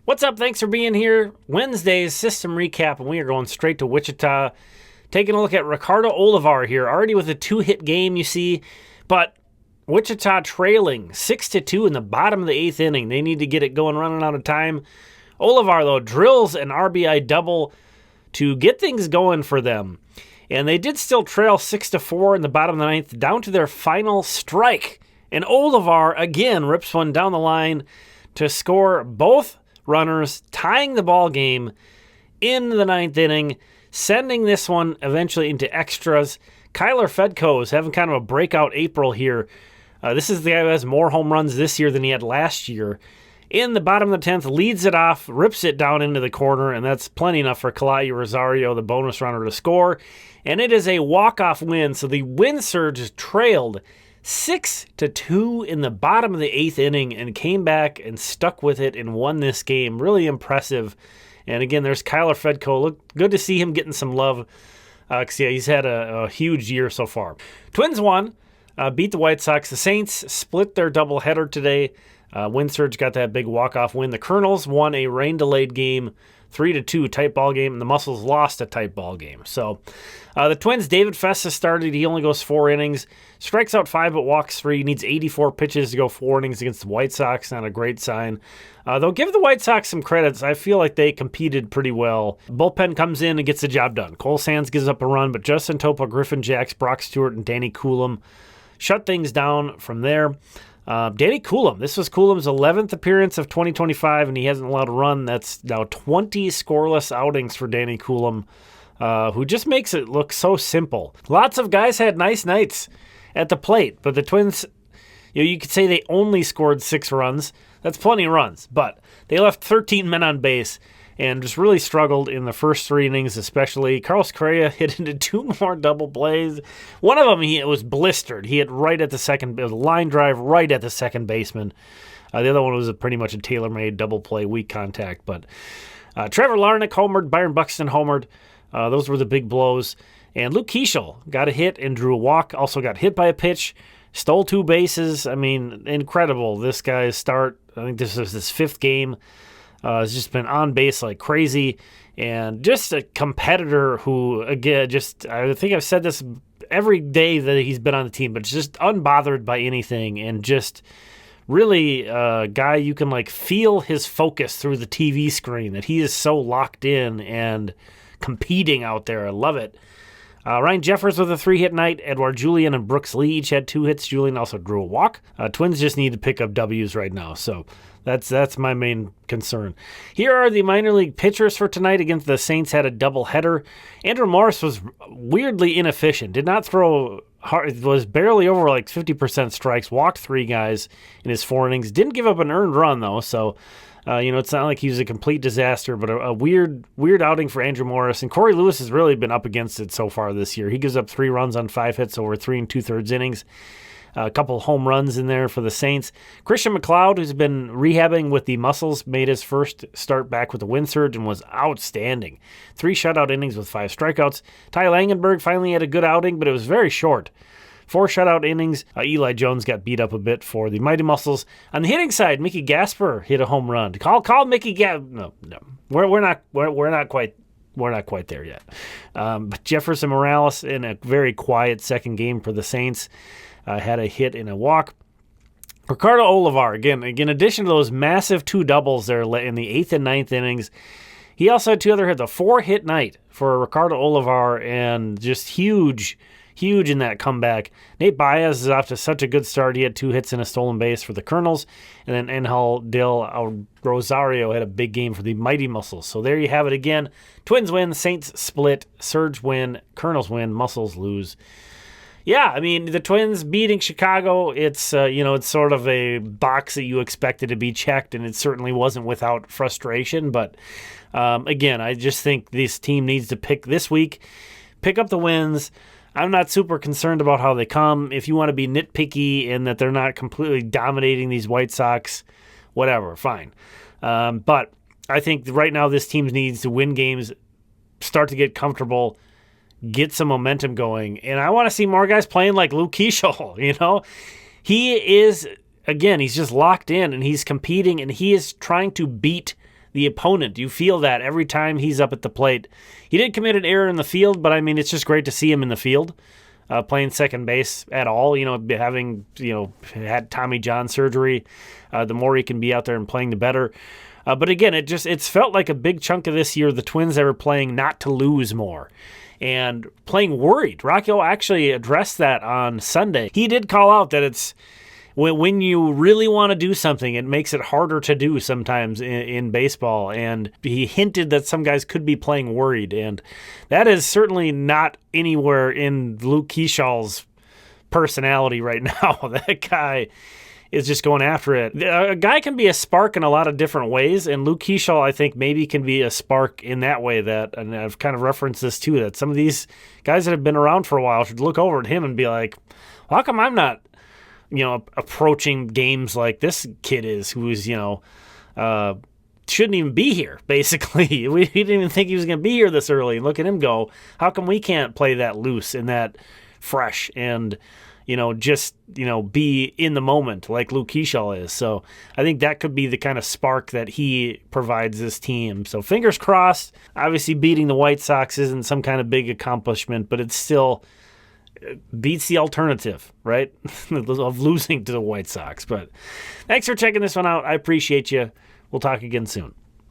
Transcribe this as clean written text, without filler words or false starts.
What's up? Thanks for being here. Wednesday's system recap, and we are going straight to Wichita. Taking a look at Ricardo Olivar here, already with a 2-hit game, you see. But Wichita trailing 6-2 in the bottom of the 8th inning. They need to get it going, running out of time. Olivar, though, drills an RBI double to get things going for them. And they did still trail 6-4 in the bottom of the 9th, down to their final strike. And Olivar, again, rips one down the line to score both runners, tying the ball game in the 9th inning, sending this one eventually into extras. Kyler Fedko is having kind of a breakout April here. This is the guy who has more home runs this year than he had last year. In the bottom of the 10th, leads it off, rips it down into the corner, and that's plenty enough for Kalai Rosario, the bonus runner, to score. And it is a walk-off win, so the Wind Surge trailed 6-2 in the bottom of the 8th inning and came back and stuck with it and won this game. Really impressive. And again, there's Kyler Fedko. Look, good to see him getting some love. Cause yeah, he's had a huge year so far. Twins won, beat the White Sox. The Saints split their doubleheader today. Wind Surge got that big walk-off win. The Colonels won a rain-delayed game, 3-2, tight ball game, and the Muscles lost a tight ball game. So the Twins, David Festa started. He only goes 4 innings, strikes out 5 but walks 3, needs 84 pitches to go 4 innings against the White Sox. Not a great sign. They'll give the White Sox some credits. I feel like they competed pretty well. Bullpen comes in and gets the job done. Cole Sands gives up a run, but Justin Topa, Griffin Jacks, Brock Stewart, and Danny Coulomb shut things down from there. Danny Coulomb, this was Coulomb's 11th appearance of 2025, and he hasn't allowed a run. That's now 20 scoreless outings for Danny Coulomb, who just makes it look so simple. Lots of guys had nice nights at the plate, but the Twins, you could say they only scored 6 runs. That's plenty of runs, but they left 13 men on base and just really struggled in the first 3 innings especially. Carlos Correa hit into 2 more double plays. One of them, he was blistered. He hit right at the second, it was a line drive right at the second baseman. The other one was pretty much a tailor-made double play, weak contact. But Trevor Larnach homered, Byron Buxton homered. Those were the big blows. And Luke Keeschel got a hit and drew a walk, also got hit by a pitch, stole 2 bases. I mean, incredible. This guy's start, I think this is his 5th game. Has just been on base like crazy, and just a competitor who, again, I think I've said this every day that he's been on the team, but just unbothered by anything, and just really a guy you can like feel his focus through the TV screen, that he is so locked in and competing out there. I love it. Ryan Jeffers with a 3-hit night. Edouard Julien and Brooks Lee each had 2 hits. Julien also drew a walk. Twins just need to pick up W's right now, so that's my main concern. Here are the minor league pitchers for tonight. Against the Saints, had a doubleheader. Andrew Morris was weirdly inefficient. Did not throw hard. Was barely over like 50% strikes. Walked 3 guys in his 4 innings. Didn't give up an earned run though, so it's not like he was a complete disaster, but a weird outing for Andrew Morris. And Corey Lewis has really been up against it so far this year. He gives up 3 runs on 5 hits over 3 2/3 innings. A couple home runs in there for the Saints. Christian McLeod, who's been rehabbing with the Muscles, made his first start back with the Wind Surge and was outstanding. 3 shutout innings with 5 strikeouts. Ty Langenberg finally had a good outing, but it was very short. 4 shutout innings. Eli Jones got beat up a bit for the Mighty Muscles. On the hitting side, Mickey Gasper hit a home run. Call Mickey Gasper. No. We're not quite there yet. But Jefferson Morales in a very quiet second game for the Saints. Had a hit and a walk. Ricardo Olivar, again, in addition to those massive 2 doubles there in the 8th and 9th innings, he also had 2 other hits. A 4-hit night for Ricardo Olivar, and just huge in that comeback. Nate Baez is off to such a good start. He had 2 hits and a stolen base for the Colonels. And then Angel Del Rosario had a big game for the Mighty Muscles. So there you have it again. Twins win, Saints split, Surge win, Colonels win, Muscles lose. Yeah, I mean, the Twins beating Chicago, it's it's sort of a box that you expected to be checked, and it certainly wasn't without frustration. But again, I just think this team needs to pick up the wins. I'm not super concerned about how they come. If you want to be nitpicky and that they're not completely dominating these White Sox, whatever, fine. But I think right now this team needs to win games, start to get comfortable, get some momentum going. And I want to see more guys playing like Luke Keeschel, He is, again, he's just locked in and he's competing and he is trying to beat the opponent. You feel that every time he's up at the plate. He did commit an error in the field, but I mean, it's just great to see him in the field, playing second base at all. Having had Tommy John surgery, the more he can be out there and playing, the better. But again, it's felt like a big chunk of this year, the Twins, they were playing not to lose more and playing worried. Rocchio actually addressed that on Sunday. He did call out that it's when you really want to do something, it makes it harder to do sometimes in baseball. And he hinted that some guys could be playing worried. And that is certainly not anywhere in Luke Keeshaw's personality right now. That guy is just going after it. A guy can be a spark in a lot of different ways, and Luke Keeshaw, I think, maybe can be a spark in that way. And I've kind of referenced this too, that some of these guys that have been around for a while should look over at him and be like, how come I'm not approaching games like this kid is, who's, shouldn't even be here, basically. We didn't even think he was going to be here this early. Look at him go. How come we can't play that loose and that fresh and, be in the moment like Luke Keeshaw is? So I think that could be the kind of spark that he provides this team. So fingers crossed. Obviously, beating the White Sox isn't some kind of big accomplishment, but it's still beats the alternative, right, of losing to the White Sox. But thanks for checking this one out. I appreciate you. We'll talk again soon.